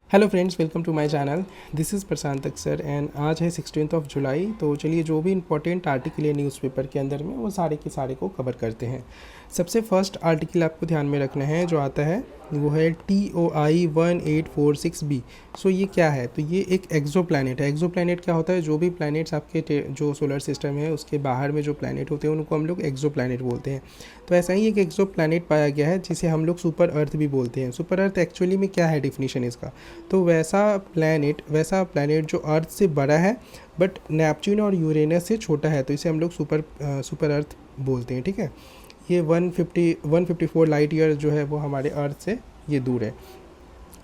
Hello friends, welcome to my channel. This is Prashant अक्सर and आज है 16th ऑफ जुलाई। तो चलिए जो भी इंपॉर्टेंट आर्टिकल है न्यूज़पेपर के अंदर में वो सारे के सारे को कवर करते हैं। सबसे फर्स्ट आर्टिकल आपको ध्यान में रखना है जो आता है वो है TOI 1846b। सो ये क्या है? तो ये एक एक्सो प्लानट है। एक्सो प्लानट क्या होता है? जो भी प्लैनेट्स आपके जो सोलर सिस्टम है उसके बाहर में जो प्लैनेट होते हैं उनको हम लोग एक्सो प्लैनेट बोलते हैं। तो ऐसा ही एक एक्सो प्लैनेट पाया गया है जिसे हम लोग सुपर अर्थ भी बोलते हैं। सुपर अर्थ एक्चुअली में क्या है डेफिनेशन इसका? तो वैसा प्लैनेट जो अर्थ से बड़ा है बट नेपच्यून और यूरेनस से छोटा है, तो इसे हम लोग सुपर अर्थ बोलते हैं। ठीक है, ये 154 लाइट ईयर जो है वो हमारे अर्थ से ये दूर है।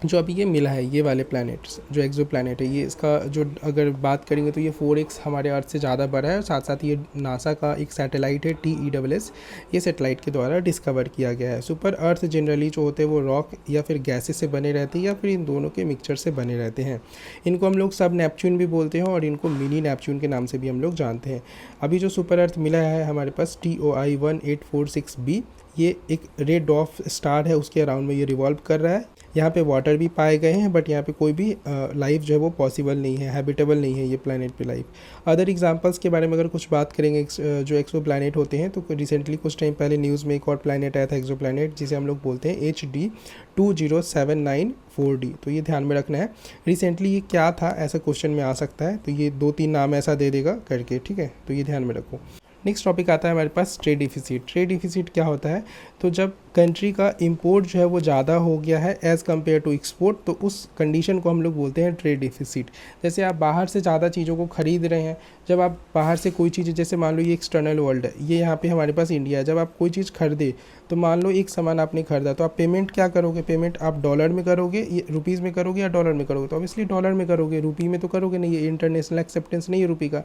जो अभी ये मिला है ये वाले प्लैनेट्स जो एक्सो प्लैनेट है, ये इसका जो अगर बात करेंगे तो ये 4x हमारे अर्थ से ज़्यादा बड़ा है। और साथ साथ ये नासा का एक सैटेलाइट है TESS, ये सैटेलाइट के द्वारा डिस्कवर किया गया है। सुपर अर्थ जनरली जो होते हैं वो रॉक या फिर गैसेस से बने रहते हैं या फिर इन दोनों के मिक्सचर से बने रहते हैं। इनको हम लोग सब नेपच्यून भी बोलते हैं और इनको मिनी नेपच्यून के नाम से भी हम लोग जानते हैं। अभी जो सुपर अर्थ मिला है हमारे पास TOI 1846b, ये एक रेड डॉफ स्टार है, उसके अराउंड में ये रिवॉल्व कर रहा है। यहाँ पे वाटर भी पाए गए हैं बट यहाँ पे कोई भी लाइफ जो है वो पॉसिबल नहीं है, हैबिटेबल नहीं है ये प्लैनेट पे लाइफ। अदर एग्जांपल्स के बारे में अगर कुछ बात करेंगे जो एक्सो प्लैनेट होते हैं, तो रिसेंटली कुछ टाइम पहले न्यूज़ में एक और प्लैनेट आया था एक्सो प्लैनेट जिसे हम लोग बोलते हैं HD 20794d। तो ये ध्यान में रखना है। रिसेंटली ये क्या था ऐसा क्वेश्चन में आ सकता है, तो ये 2-3 नाम ऐसा दे देगा करके। ठीक है, तो ये ध्यान में रखो। नेक्स्ट टॉपिक आता है हमारे पास ट्रेड डिफिसिट। ट्रेड डिफिसिट क्या होता है? तो जब कंट्री का इंपोर्ट जो है वो ज़्यादा हो गया है एज़ कम्पेयर टू एक्सपोर्ट, तो उस कंडीशन को हम लोग बोलते हैं ट्रेड डिफिसिट। जैसे आप बाहर से ज़्यादा चीज़ों को ख़रीद रहे हैं, जब आप बाहर से कोई चीज़, जैसे मान लो ये एक्सटर्नल वर्ल्ड है, ये यहाँ पे हमारे पास इंडिया है। जब आप कोई चीज़ खरीदे तो मान लो एक सामान आपने खरीदा, तो आप पेमेंट क्या करोगे? पेमेंट आप डॉलर में करोगे, रुपीज़ में करोगे या डॉलर में करोगे? तो ऑब्वियसली डॉलर में करोगे, रुपी में तो करोगे नहीं, ये इंटरनेशनल एक्सेप्टेंस नहीं है रुपी का,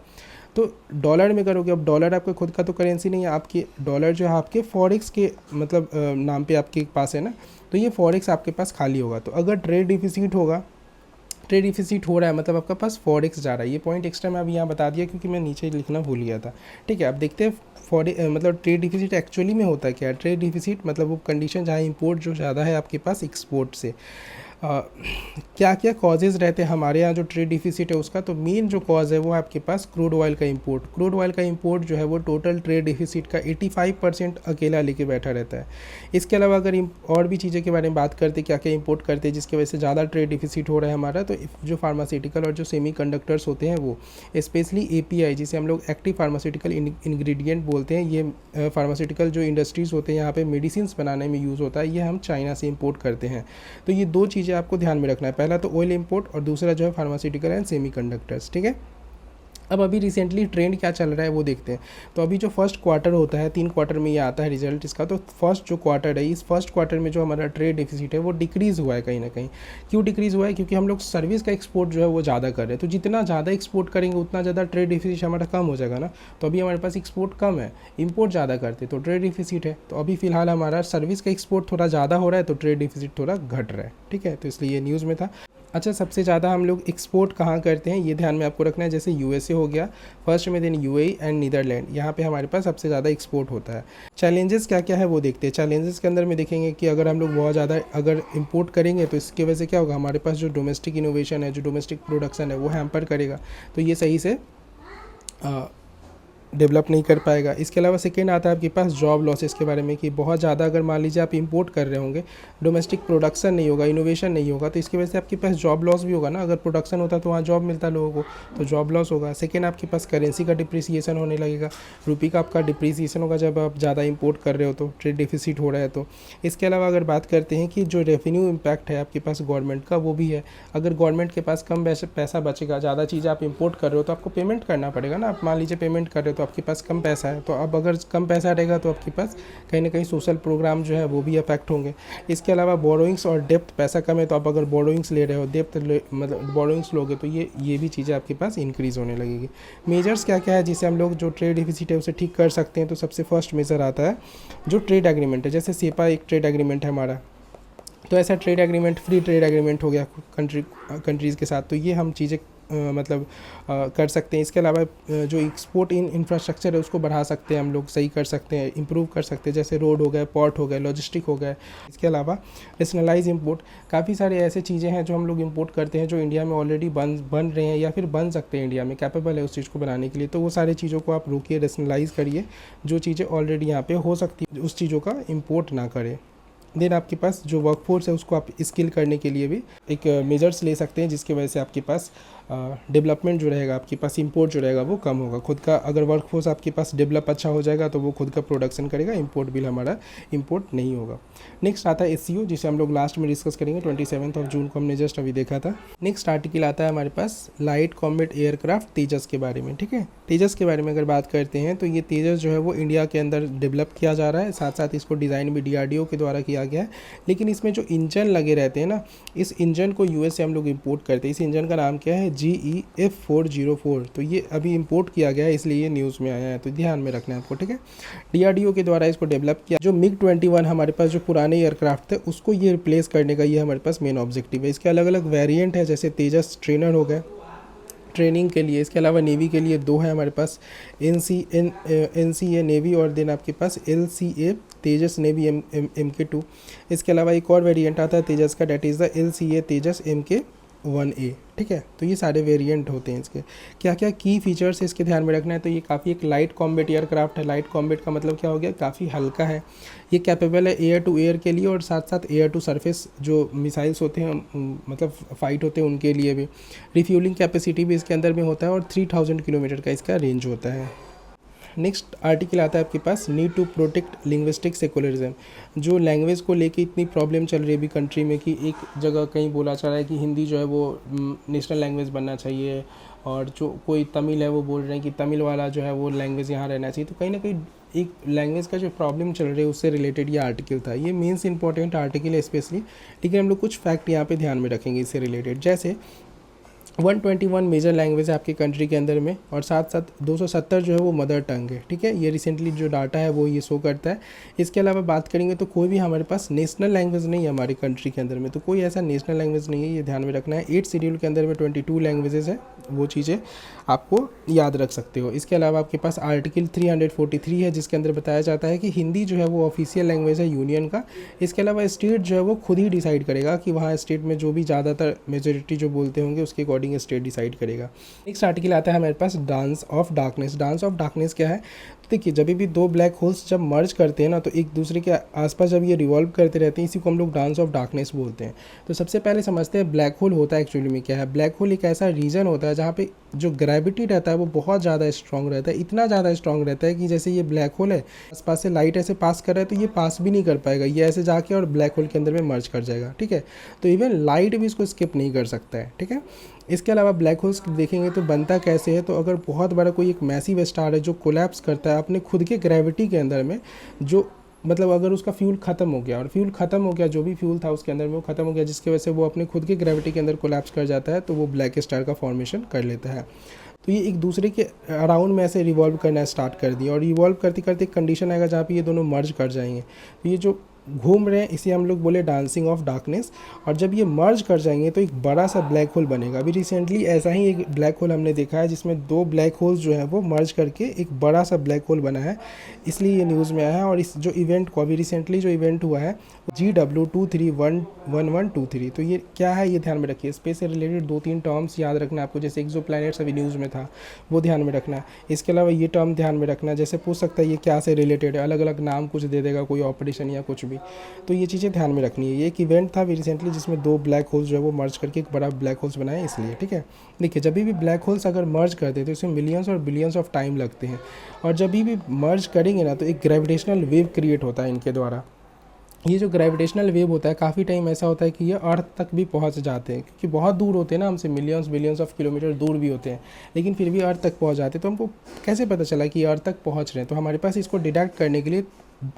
तो डॉलर में करोगे। अब डॉलर आपका खुद का तो करेंसी नहीं है, आपके डॉलर जो है आपके फॉरेक्स के मतलब नाम पे आपके पास है ना, तो ये फॉरेक्स आपके पास खाली होगा। तो अगर ट्रेड डिफिसिट होगा, ट्रेड डिफिसिट हो रहा है मतलब आपका पास फॉरेक्स जा रहा है। ये पॉइंट एक्स्ट्रा मैं अभी यहाँ बता दिया क्योंकि मैं नीचे लिखना भूल गया था। ठीक है, अब देखते हैं मतलब ट्रेड डिफिसिट एक्चुअली में होता है क्या है। ट्रेड डिफिसिट मतलब वो कंडीशन जहाँ इंपोर्ट जो ज़्यादा है आपके पास एक्सपोर्ट से। क्या क्या कॉजेज़ रहते हैं हमारे यहाँ जो ट्रेड डिफिसिट है उसका? तो मेन जो कॉज है वो आपके पास क्रूड ऑयल का इंपोर्ट। क्रूड ऑयल का इंपोर्ट जो है वो टोटल ट्रेड डिफिसिट का 85% अकेला लेके बैठा रहता है। इसके अलावा अगर और भी चीज़ें के बारे में बात करते क्या क्या इंपोर्ट करते हैं जिसकी वजह से ज़्यादा ट्रेड डिफिसिट हो रहा है हमारा, तो जो फार्मास्यूटिकल और जो सेमी कंडक्टर्स होते हैं वो, स्पेशली API जिसे हम लोग एक्टिव फार्मास्यूटिकल इंग्रेडिएंट बोलते हैं, ये फार्मास्यूटिकल जो इंडस्ट्रीज़ होते हैं यहाँ पे मेडिसिन बनाने में यूज़ होता है, ये हम चाइना से इंपोर्ट करते हैं। तो ये दो चीज़ें आपको ध्यान में रखना है, पहला तो ऑयल इंपोर्ट और दूसरा जो है फार्मास्यूटिकल एंड सेमीकंडक्टर्स। ठीक है, अब अभी रिसेंटली ट्रेंड क्या चल रहा है वो देखते हैं। तो अभी जो फर्स्ट क्वार्टर होता है, 3 क्वार्टर में ये आता है रिजल्ट इसका, तो फर्स्ट जो क्वार्टर है, इस फर्स्ट क्वार्टर में जो हमारा ट्रेड डिफिसिट है वो डिक्रीज़ हुआ है कहीं ना कहीं। क्यों डिक्रीज़ हुआ है? क्योंकि हम लोग सर्विस का एक्सपोर्ट जो है वो ज़्यादा कर रहे हैं। तो जितना ज़्यादा एक्सपोर्ट करेंगे उतना ज़्यादा ट्रेड डिफिसिट हमारा कम हो जाएगा ना। तो अभी हमारे पास एक्सपोर्ट कम है, इंपोर्ट ज़्यादा करते तो ट्रेड डिफिसिट है। तो अभी फिलहाल हमारा सर्विस का एक्सपोर्ट थोड़ा ज़्यादा हो रहा है तो ट्रेड डिफिसिट थोड़ा घट रहा है। ठीक है, तो इसलिए ये न्यूज़ में था। अच्छा, सबसे ज़्यादा हम लोग एक्सपोर्ट कहाँ करते हैं ये ध्यान में आपको रखना है। जैसे USA हो गया फर्स्ट में, देन UAE एंड नीदरलैंड, यहाँ पे हमारे पास सबसे ज़्यादा एक्सपोर्ट होता है। चैलेंजेस क्या क्या है वो देखते हैं। चैलेंजेस के अंदर में देखेंगे कि अगर हम लोग बहुत ज़्यादा अगर इंपोर्ट करेंगे तो इसकी वजह से क्या होगा, हमारे पास जो डोमेस्टिक इनोवेशन है, जो डोमेस्टिक प्रोडक्शन है वो हैम्पर करेगा, तो ये सही से डेवलप नहीं कर पाएगा। इसके अलावा सेकेंड आता है आपके पास जॉब लॉसेस के बारे में, कि बहुत ज़्यादा अगर मान लीजिए आप इंपोर्ट कर रहे होंगे, डोमेस्टिक प्रोडक्शन नहीं होगा, इनोवेशन नहीं होगा, तो इसकी वजह से आपके पास जॉब लॉस भी होगा ना। अगर प्रोडक्शन होता तो वहाँ जॉब मिलता लोगों को, तो जॉब लॉस होगा। सेकेंड, आपके पास करेंसी का डिप्रिसिएशन होने लगेगा, रुपये का आपका डिप्रिसिएशन होगा जब आप ज़्यादा इंपोर्ट कर रहे हो, तो ट्रेड डिफिसिट हो रहा है। तो इसके अलावा अगर बात करते हैं कि जो रेवेन्यू इम्पैक्ट है आपके पास गवर्नमेंट का, वो भी है। अगर गवर्नमेंट के पास कम पैसा बचेगा, ज़्यादा चीज़ें आप इंपोर्ट कर रहे हो तो आपको पेमेंट करना पड़ेगा ना। आप मान लीजिए पेमेंट कर रहे हो तो आपके पास कम पैसा है, तो अब अगर कम पैसा रहेगा तो आपके पास कहीं ना कहीं सोशल प्रोग्राम जो है वो भी अफेक्ट होंगे। इसके अलावा बोरोइंग्स और डेप्थ, पैसा कम है तो आप अगर बोरोइंग्स ले रहे हो, डेप्थ मतलब बोरोइंग्स लोगे तो ये भी चीज़ें आपके पास इंक्रीज़ होने लगेगी। मेजर्स क्या क्या है जिससे हम लोग जो ट्रेड डिफिसिट है उसे ठीक कर सकते हैं? तो सबसे फर्स्ट मेजर आता है जो ट्रेड एग्रीमेंट है। जैसे सेपा एक ट्रेड एग्रीमेंट है हमारा, तो ऐसा trade agreement free trade agreement हो गया कंट्रीज़ के साथ, तो ये हम चीज़ें मतलब कर सकते हैं। इसके अलावा जो एक्सपोर्ट इन इंफ्रास्ट्रक्चर है उसको बढ़ा सकते हैं हम लोग, सही कर सकते हैं, इंप्रूव कर सकते हैं, जैसे रोड हो गए, पोर्ट हो गए, लॉजिस्टिक हो गए। इसके अलावा रेशनलाइज इंपोर्ट, काफ़ी सारे ऐसे चीज़ें हैं जो हम लोग इंपोर्ट करते हैं जो इंडिया में ऑलरेडी बन रहे हैं या फिर बन सकते हैं, इंडिया में कैपेबल है उस चीज़ को बनाने के लिए। तो वो सारी चीज़ों को आप रोकिए, रेशनलाइज करिए, जो चीज़ें ऑलरेडी यहाँ पे हो सकती है उस चीज़ों का इंपोर्ट ना करें। देन आपके पास जो वर्कफोर्स है उसको आप स्किल करने के लिए भी एक मेजर्स ले सकते हैं, जिसकी वजह से आपके पास डेवलपमेंट जो रहेगा, आपके पास इंपोर्ट जो रहेगा वो कम होगा। खुद का अगर वर्कफोर्स आपके पास डेवलप अच्छा हो जाएगा तो वो खुद का प्रोडक्शन करेगा, इंपोर्ट बिल हमारा इंपोर्ट नहीं होगा। नेक्स्ट आता है SCO, जिसे हम लोग लास्ट में डिस्कस करेंगे। 27 जून को हमने जस्ट अभी देखा था। नेक्स्ट आर्टिकल आता है हमारे पास लाइट कॉम्बैट एयरक्राफ्ट तेजस के बारे में। ठीक है, तेजस के बारे में अगर बात करते हैं तो ये तेजस जो है वो इंडिया के अंदर डेवलप किया जा रहा है, साथ साथ इसको डिज़ाइन भी DRDO के द्वारा किया गया है। लेकिन इसमें जो इंजन लगे रहते हैं ना, इस इंजन को US से हम लोग इंपोर्ट करते हैं। इस इंजन का नाम क्या है? GE F404। तो ये अभी इंपोर्ट किया गया है, इसलिए ये न्यूज़ में आया है, तो ध्यान में रखना है आपको। ठीक है, DRDO के द्वारा इसको डेवलप किया। जो MiG-21 हमारे पास जो पुराने एयरक्राफ्ट थे उसको ये रिप्लेस करने का ये हमारे पास मेन ऑब्जेक्टिव है। इसके अलग अलग वेरिएंट है, जैसे तेजस ट्रेनर हो गए ट्रेनिंग के लिए। इसके अलावा नेवी के लिए 2 है हमारे पास, NCA नेवी, और देन आपके पास LCA तेजस नेवी MK2। इसके अलावा एक और वेरिएंट आता है तेजस का, that is the LCA Tejas MK1A। ठीक है, तो ये सारे वेरिएंट होते हैं इसके। क्या क्या की फीचर्स है इसके ध्यान में रखना है। तो ये काफ़ी एक लाइट कॉम्बैट एयरक्राफ्ट है। लाइट कॉम्बैट का मतलब क्या हो गया? काफ़ी हल्का है। ये कैपेबल है एयर टू एयर के लिए और साथ साथ एयर टू सरफेस जो मिसाइल्स होते हैं, मतलब फाइट होते हैं, उनके लिए भी। रिफ्यूलिंग कैपेसिटी भी इसके अंदर में होता है और 3000 किलोमीटर का इसका रेंज होता है। नेक्स्ट आर्टिकल आता है आपके पास need to protect linguistic secularism. जो लैंग्वेज को लेके इतनी प्रॉब्लम चल रही है अभी कंट्री में कि एक जगह कहीं बोला जा रहा है कि हिंदी जो है वो नेशनल लैंग्वेज बनना चाहिए, और जो कोई तमिल है वो बोल रहे हैं कि तमिल वाला जो है वो लैंग्वेज यहाँ रहना चाहिए। तो कहीं ना कहीं एक लैंग्वेज का जो प्रॉब्लम चल रही है उससे रिलेटेड ये आर्टिकल था। ये मीन्स इंपॉर्टेंट आर्टिकल है स्पेशली, लेकिन हम लोग कुछ फैक्ट यहाँ पे ध्यान में रखेंगे इससे रिलेटेड। जैसे 121 मेजर लैंग्वेज है आपकी कंट्री के अंदर में, और साथ साथ 270 जो है वो मदर टंग है। ठीक है, ये रिसेंटली जो डाटा है वो ये शो करता है। इसके अलावा बात करेंगे तो कोई भी हमारे पास नेशनल लैंग्वेज नहीं है हमारी कंट्री के अंदर में, तो कोई ऐसा नेशनल लैंग्वेज नहीं है, ये ध्यान में रखना है। 8 शेड्यूल के अंदर में 22 लैंग्वेजेस है, वो चीज़ें आपको याद रख सकते हो। इसके अलावा आपके पास आर्टिकल 343 है, जिसके अंदर बताया जाता है कि हिंदी जो है वो ऑफिशियल लैंग्वेज है यूनियन का। इसके अलावा स्टेट जो है वो खुद ही डिसाइड करेगा कि वहाँ स्टेट में जो भी ज़्यादातर मेजोरिटी जो बोलते होंगे उसके अकॉर्डिंग स्टेट डिसाइड करेगा। नेक्स्ट आर्टिकल आता है हमारे पास dance of darkness. Dance of darkness क्या है? देखिए, जब भी 2 ब्लैक होल्स जब मर्ज करते हैं ना, तो एक दूसरे के आसपास जब ये रिवॉल्व करते रहते हैं, इसी को हम लोग डांस ऑफ डार्कनेस बोलते हैं। तो सबसे पहले समझते हैं ब्लैक होल होता है एक्चुअली में क्या है। ब्लैक होल एक ऐसा रीजन होता है जहाँ पे जो ग्रेविटी रहता है वो बहुत ज़्यादा स्ट्रॉन्ग रहता है, इतना ज़्यादा स्ट्रॉन्ग रहता है कि जैसे ये ब्लैक होल है, आसपास से लाइट ऐसे पास कर रहा है तो ये पास भी नहीं कर पाएगा, ये ऐसे जाके और ब्लैक होल के अंदर में मर्ज कर जाएगा। ठीक है, तो इवन लाइट भी इसको स्किप नहीं कर सकता है। ठीक है, इसके अलावा ब्लैक होल्स देखेंगे तो बनता कैसे है, तो अगर बहुत बड़ा कोई एक मैसिव स्टार है जो कोलैप्स करता है अपने खुद के ग्रेविटी के अंदर में, जो मतलब अगर उसका फ्यूल ख़त्म हो गया, और फ्यूल ख़त्म हो गया, जो भी फ्यूल था उसके अंदर में वो ख़त्म हो गया, जिसकी वजह से वो अपने खुद के ग्रेविटी के अंदर कोलैप्स कर जाता है, तो वो ब्लैक स्टार का फॉर्मेशन कर लेता है। तो ये एक दूसरे के अराउंड में ऐसे रिवॉल्व करना स्टार्ट कर दिया, और रिवॉल्व करते करते एक कंडीशन आएगा जहाँ पे ये दोनों मर्ज कर जाएंगे। तो ये जो घूम रहे हैं इसे हम लोग बोले डांसिंग ऑफ डार्कनेस, और जब ये मर्ज कर जाएंगे तो एक बड़ा सा ब्लैक होल बनेगा। अभी रिसेंटली ऐसा ही एक ब्लैक होल हमने देखा है जिसमें 2 ब्लैक होल्स जो है वो मर्ज करके एक बड़ा सा ब्लैक होल बना है, इसलिए ये न्यूज़ में आया है। और इस जो इवेंट को अभी रिसेंटली जो इवेंट हुआ है GW231123, तो ये क्या है ये ध्यान में रखिए। स्पेस से रिलेटेड 2-3 टर्म्स याद रखना आपको, जैसे एक्सोप्लैनेट्स अभी न्यूज़ में था वो ध्यान में रखना है। इसके अलावा ये टर्म ध्यान में रखना, जैसे पूछ सकता है ये क्या से रिलेटेड है, अलग अलग नाम कुछ दे देगा, कोई ऑपरेशन या कुछ भी, तो ये चीज़ें ध्यान में रखनी है। ये एक इवेंट था रिसेंटली जिसमें 2 ब्लैक होल्स जो है वो मर्ज करके एक बड़ा ब्लैक होल्स बनाया, इसलिए। ठीक है, देखिए जब भी ब्लैक होल्स अगर मर्ज करते हैं तो इसमें मिलियंस और बिलियंस ऑफ टाइम लगते हैं, और जब भी मर्ज करेंगे ना तो एक ग्रेविटेशनल वेव क्रिएट होता है इनके द्वारा। ये जो ग्रेविटेशनल वेव होता है काफ़ी टाइम ऐसा होता है कि ये अर्थ तक भी पहुंच जाते हैं, क्योंकि बहुत दूर होते हैं ना हमसे, मिलियंस बिलियंस ऑफ किलोमीटर दूर भी होते हैं, लेकिन फिर भी अर्थ तक पहुंच जाते हैं। तो हमको कैसे पता चला कि अर्थ तक पहुंच रहे हैं? तो हमारे पास इसको डिटेक्ट करने के लिए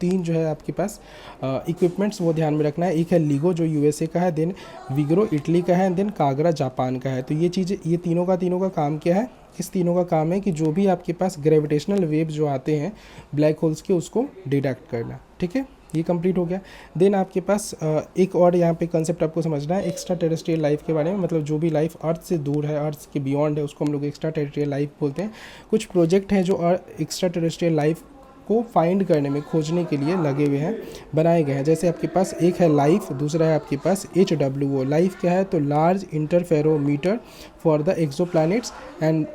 3 जो है आपके पास इक्विपमेंट्स वो ध्यान में रखना है। एक है LIGO जो USA का है, देन विग्रो इटली का है, देन कागरा जापान का है। तो ये चीज़ें, ये तीनों का काम क्या है? इस तीनों का काम है कि जो भी आपके पास ग्रेविटेशनल वेव जो आते हैं ब्लैक होल्स के, उसको डिटेक्ट करना। ठीक है, ये कंप्लीट हो गया। देन आपके पास एक और यहाँ पे कंसेप्ट आपको समझना है एक्स्ट्रा टेरेस्ट्रियल लाइफ के बारे में, मतलब जो भी लाइफ अर्थ से दूर है, अर्थ के बियॉन्ड है, उसको हम लोग एक्स्ट्रा टेरेस्ट्रियल लाइफ बोलते हैं। कुछ प्रोजेक्ट हैं जो एक्स्ट्रा टेरेस्ट्रियल लाइफ को फाइंड करने में, खोजने के लिए लगे हुए हैं, बनाए गए हैं। जैसे आपके पास एक है लाइफ, दूसरा है आपके पास HWO। लाइफ क्या है, तो large interferometer for the exoplanets, and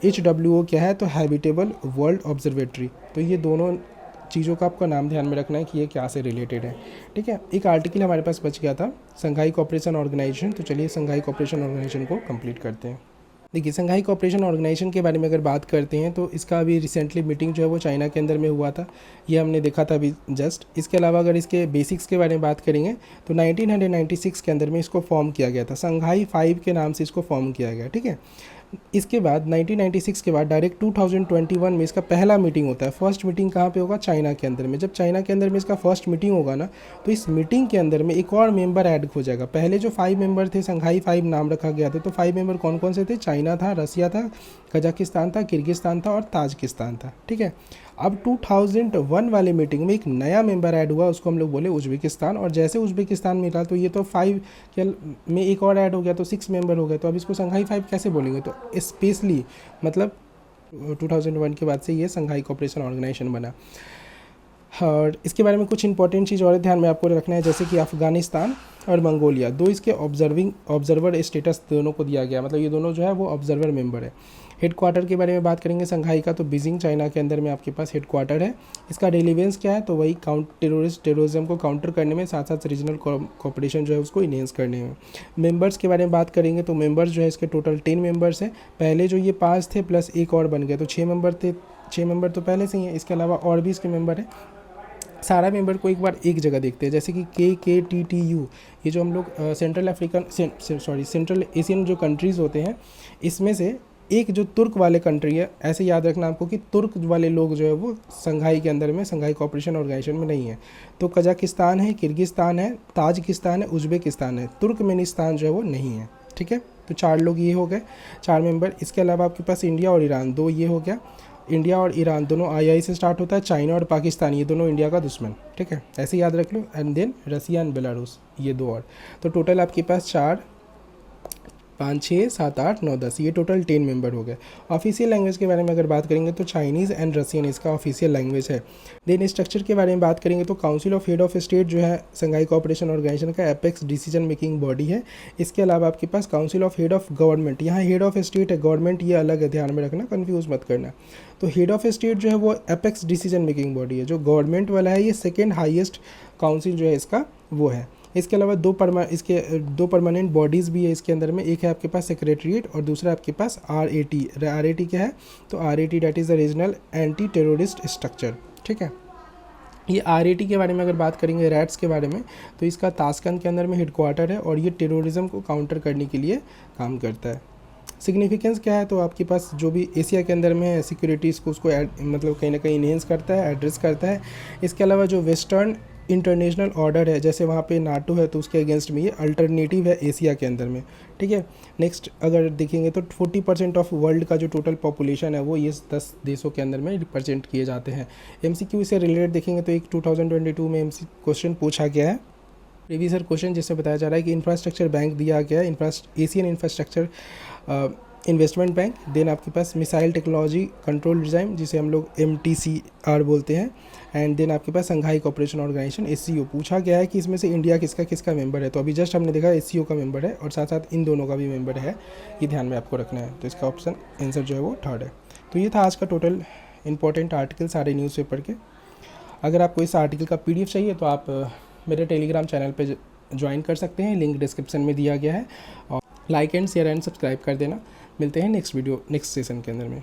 HWO क्या है, तो हैबिटेबल वर्ल्ड ऑब्जर्वेटरी। तो ये दोनों चीज़ों का आपका नाम ध्यान में रखना है कि ये क्या से रिलेटेड है, ठीक है। एक आर्टिकल हमारे पास बच गया था, संघाई कोऑपरेशन ऑर्गेनाइजेशन। तो चलिए संघाई कोऑपरेशन ऑर्गेनाइजेशन को कंप्लीट करते हैं। देखिए, संघाई कोऑपरेशन ऑर्गेनाइजेशन के बारे में अगर बात करते हैं तो इसका अभी रिसेंटली मीटिंग जो है वो चाइना के अंदर में हुआ था, ये हमने देखा था अभी जस्ट। इसके अलावा अगर इसके बेसिक्स के बारे में बात करेंगे तो 1996 के अंदर में इसको फॉर्म किया गया था, संघाई 5 के नाम से इसको फॉर्म किया गया, ठीक है। इसके बाद 1996 के बाद डायरेक्ट 2021 में इसका पहला मीटिंग होता है। फर्स्ट मीटिंग कहाँ पे होगा, चाइना के अंदर में। जब चाइना के अंदर में इसका फर्स्ट मीटिंग होगा ना, तो इस मीटिंग के अंदर में एक और मेंबर ऐड हो जाएगा। पहले जो 5 मेंबर थे, संघाई 5 नाम रखा गया था, तो 5 मेंबर कौन कौन से थे, चाइना था, रसिया था, कजाकिस्तान था, किर्गिस्तान था और ताजिकिस्तान था, ठीक है। अब 2001 वाले मीटिंग में एक नया मेंबर ऐड हुआ, उसको हम लोग बोले उज्बेकिस्तान। और जैसे उज्बेकिस्तान मिला तो ये तो 5 में एक और ऐड हो गया, तो 6 मेंबर हो गए। तो अब इसको संघाई 5 कैसे बोलेंगे, तो स्पेशली मतलब 2001 के बाद से ये संघाई कोऑपरेशन ऑर्गेनाइजेशन बना। और इसके बारे में कुछ इंपॉर्टेंट चीज़ और ध्यान में आपको रखना है, जैसे कि अफ़गानिस्तान और मंगोलिया, दो इसके ऑब्जर्वर स्टेटस दोनों को दिया गया, मतलब ये दोनों जो है वो ऑब्जर्वर मेंबर है। हेडक्वार्टर के बारे में बात करेंगे संघाई का, तो बीजिंग चाइना के अंदर में आपके पास हेडक्वार्टर है। इसका रेलिवेंस क्या है, तो वही टेररिज्म को काउंटर करने में, साथ साथ रीजनल कोऑपरेशन जो है उसको इनहेंस करने में। मेंबर्स के बारे में बात करेंगे तो मेंबर्स जो है इसके टोटल 10 मेंबर्स हैं। पहले जो ये 5 थे प्लस एक और बन गए, तो 6 मेंबर थे। 6 मेंबर तो पहले से ही हैं, इसके अलावा और भी इसके मेंबर हैं। सारा मेंबर को एक बार एक जगह देखते हैं, जैसे कि KKTTU, ये जो हम लोग सेंट्रल एशियन जो कंट्रीज़ होते हैं, इसमें से एक जो तुर्क वाले कंट्री है, ऐसे याद रखना आपको कि तुर्क वाले लोग जो है वो संघाई के अंदर में, संघाई कोऑपरेशन ऑर्गेनाइजेशन में नहीं है। तो कजाकिस्तान है, किर्गिस्तान है, ताजिकिस्तान है, उज्बेकिस्तान है, तुर्कमेनिस्तान जो है वो नहीं है, ठीक है। तो 4 लोग ये हो गए, 4 मेंबर। इसके अलावा आपके पास इंडिया और ईरान, 2 ये हो गया। इंडिया और ईरान दोनों II से स्टार्ट होता है। चाइना और पाकिस्तान, ये दोनों इंडिया का दुश्मन, ठीक है, ऐसे याद रख लो। And then Russia and Belarus, ये 2 और। तो टोटल आपके पास 4, 5, 6, 7, 8, 9, 10, ये टोटल 10 मेंबर हो गए। ऑफिशियल लैंग्वेज के बारे में अगर बात करेंगे तो चाइनीज़ एंड रसियन इसका ऑफिशियल लैंग्वेज है। देन स्ट्रक्चर के बारे में बात करेंगे तो council of head of state जो है संघाई कोऑपरेशन ऑर्गेनाइजेशन का एपेक्स डिसीजन मेकिंग बॉडी है। इसके अलावा आपके पास council of head of government, यहाँ हेड ऑफ स्टेट है, गवर्नमेंट ये अलग है, ध्यान में रखना, कन्फ्यूज़ मत करना। तो हेड ऑफ स्टेट जो है वो एपेक्स डिसीजन मेकिंग बॉडी है। जो गवर्नमेंट वाला है ये सेकेंड हाईएस्ट काउंसिल जो है इसका वो है। इसके अलावा दो परमानेंट बॉडीज़ भी है इसके अंदर में, एक है आपके पास सेक्रेटरीट और दूसरा आपके पास RAT। RAT क्या है, तो RAT that is the regional anti terrorist structure, ठीक है। ये RAT के बारे में अगर बात करेंगे, रैट्स के बारे में, तो इसका ताशकंद के अंदर में हेडक्वार्टर है और ये टेररिज्म को काउंटर करने के लिए काम करता है। सिग्निफिकेंस क्या है, तो आपके पास जो भी एशिया के अंदर में है सिक्योरिटीज़ को उसको मतलब कहीं ना कहीं इन्हेंस करता है, एड्रेस करता है। इसके अलावा जो वेस्टर्न इंटरनेशनल ऑर्डर है, जैसे वहाँ पे नाटो है तो उसके अगेंस्ट में ये अल्टरनेटिव है एशिया के अंदर में, ठीक है। नेक्स्ट अगर देखेंगे तो 40% ऑफ वर्ल्ड का जो टोटल पॉपुलेशन है वो ये 10 देशों के अंदर में रिप्रेजेंट किए जाते हैं। MCQ से रिलेटेड देखेंगे तो एक 2022 में क्वेश्चन पूछा गया है, प्रीवियस क्वेश्चन, जिससे बताया जा रहा है कि इंफ्रास्ट्रक्चर बैंक दिया गया है, Asian infrastructure investment bank. Then आपके पास मिसाइल टेक्नोलॉजी कंट्रोल रिजाइम, जिसे हम लोग MTCR बोलते हैं। एंड देन आपके पास संघाई कोऑपरेशन ऑर्गेनाइजेशन SCO पूछा गया है कि इसमें से इंडिया किसका किसका मेंबर है, तो अभी जस्ट हमने देखा SCO का मेंबर है और साथ साथ इन दोनों का भी मेंबर है, ये ध्यान में आपको रखना है। तो इसका ऑप्शन आंसर जो है वो 3rd है। तो ये था आज का टोटल इंपॉर्टेंट आर्टिकल सारे न्यूज़पेपर के। अगर आपको इस आर्टिकल का PDF चाहिए तो आप मेरे टेलीग्राम चैनल पर ज्वाइन कर सकते हैं, लिंक डिस्क्रिप्शन में दिया गया है। और like and share and subscribe कर देना। मिलते हैं नेक्स्ट सेशन के अंदर में।